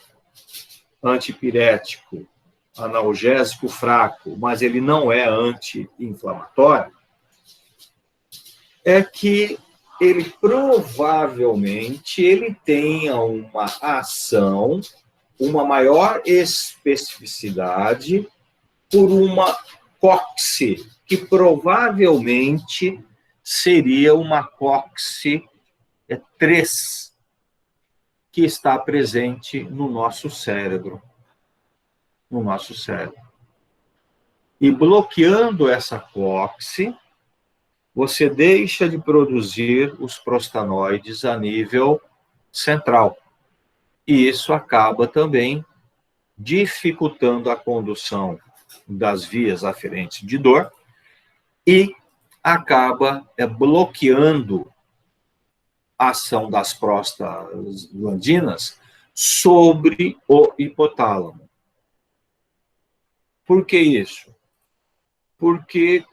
antipirético, analgésico fraco, mas ele não é anti-inflamatório, é que ele provavelmente tenha uma ação, uma maior especificidade por uma COX, que provavelmente seria uma COX-3, que está presente no nosso cérebro. E bloqueando essa COX, você deixa de produzir os prostanoides a nível central. E isso acaba também dificultando a condução das vias aferentes de dor e acaba bloqueando a ação das prostaglandinas sobre o hipotálamo. Por que isso? Porque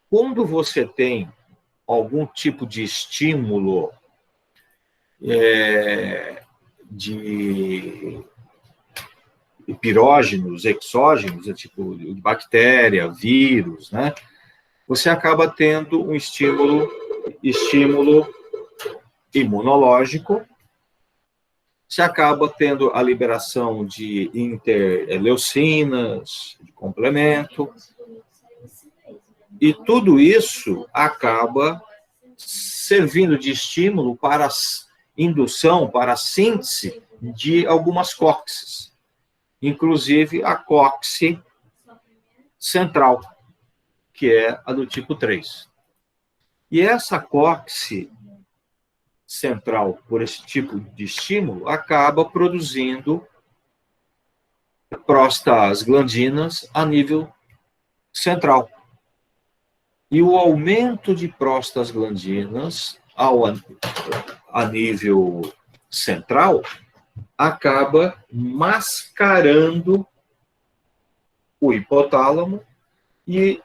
quando você tem algum tipo de estímulo de pirógenos, exógenos, tipo de bactéria, vírus, né? Você acaba tendo um estímulo imunológico, você acaba tendo a liberação de interleucinas, de complemento, e tudo isso acaba servindo de estímulo para a indução, para a síntese de algumas COXs, inclusive a COX central, que é a do tipo 3. E essa COX central, por esse tipo de estímulo, acaba produzindo prostaglandinas a nível central. E o aumento de prostaglandinas a nível central acaba mascarando o hipotálamo, e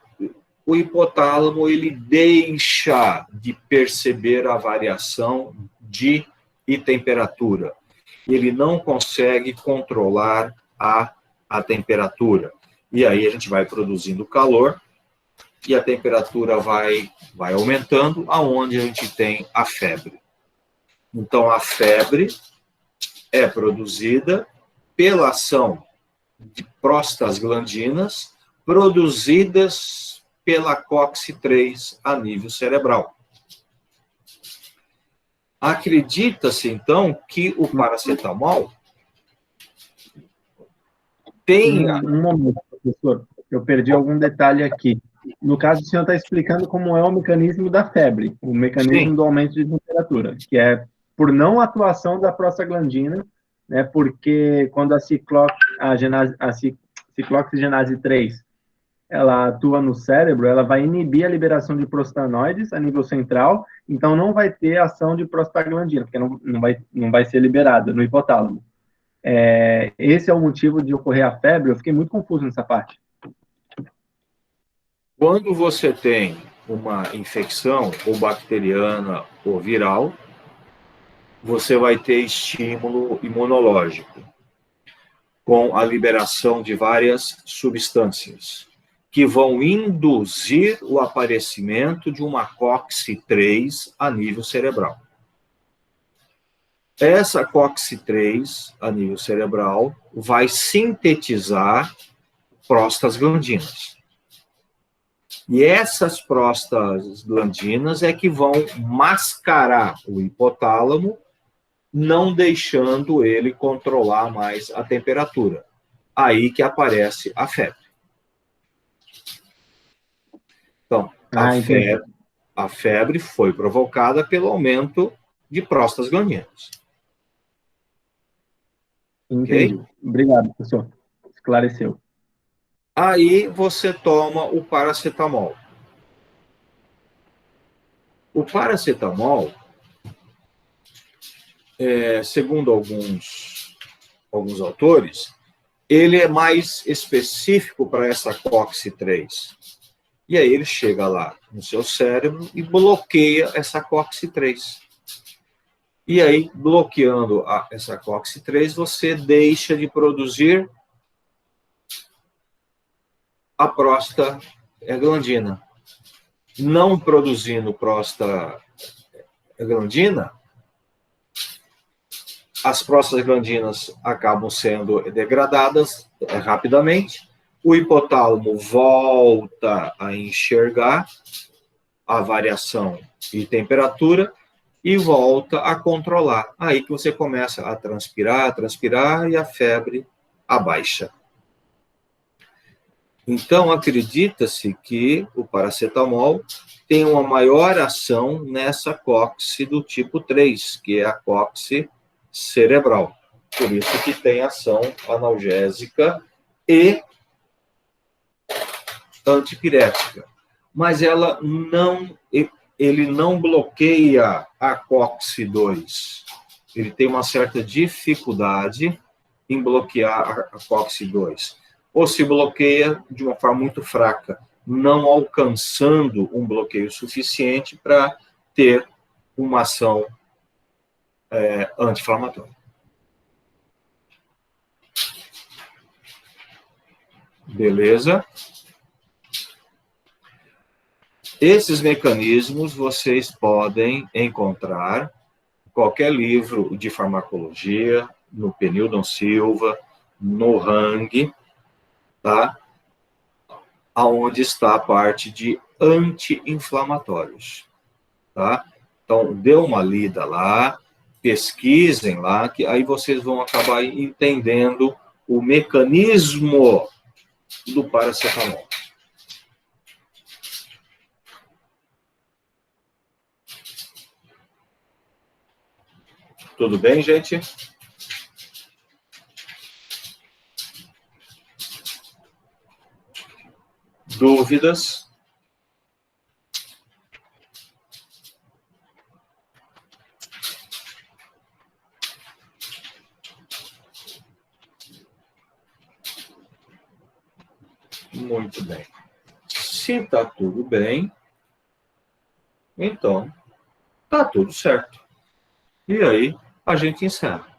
o hipotálamo ele deixa de perceber a variação de temperatura. Ele não consegue controlar a temperatura. E aí a gente vai produzindo calor, e a temperatura vai aumentando, aonde a gente tem a febre. Então, a febre é produzida pela ação de prostaglandinas produzidas pela COX-3 a nível cerebral. Acredita-se, então, que o paracetamol tem... Um momento, professor, eu perdi algum detalhe aqui. No caso, o senhor está explicando como é o mecanismo da febre, o mecanismo do aumento de temperatura, que é por não atuação da prostaglandina né? Porque quando a ciclooxigenase 3 ela atua no cérebro, ela vai inibir a liberação de prostanoides a nível central, então não vai ter ação de prostaglandina, porque não vai ser liberada no hipotálamo. Esse é o motivo de ocorrer a febre. Eu fiquei muito confuso nessa parte. Quando você tem uma infecção, ou bacteriana ou viral, você vai ter estímulo imunológico, com a liberação de várias substâncias, que vão induzir o aparecimento de uma COX-3 a nível cerebral. Essa COX-3 a nível cerebral vai sintetizar prostaglandinas. E essas prostaglandinas é que vão mascarar o hipotálamo, não deixando ele controlar mais a temperatura. Aí que aparece a febre. Então, a febre foi provocada pelo aumento de prostaglandinas. Entendi. Okay? Obrigado, professor. Esclareceu. Aí você toma o paracetamol. O paracetamol, segundo alguns autores, ele é mais específico para essa COX-3. E aí ele chega lá no seu cérebro e bloqueia essa COX-3. E aí, bloqueando essa COX-3, você deixa de produzir a prostaglandina. Não produzindo prostaglandina, as prostaglandinas acabam sendo degradadas rapidamente, o hipotálamo volta a enxergar a variação de temperatura e volta a controlar. Aí que você começa a transpirar e a febre abaixa. Então, acredita-se que o paracetamol tem uma maior ação nessa COX do tipo 3, que é a COX cerebral. Por isso que tem ação analgésica e antipirética. Mas ele não bloqueia a COX-2. Ele tem uma certa dificuldade em bloquear a COX-2. Ou se bloqueia de uma forma muito fraca, não alcançando um bloqueio suficiente para ter uma ação anti-inflamatória. Beleza? Esses mecanismos vocês podem encontrar em qualquer livro de farmacologia, no Penildon Silva, no Hang, tá? Aonde está a parte de anti-inflamatórios, tá? Então, dê uma lida lá, pesquisem lá, que aí vocês vão acabar entendendo o mecanismo do paracetamol. Tudo bem, gente? Dúvidas? Muito bem. Se está tudo bem, então está tudo certo. E aí a gente encerra.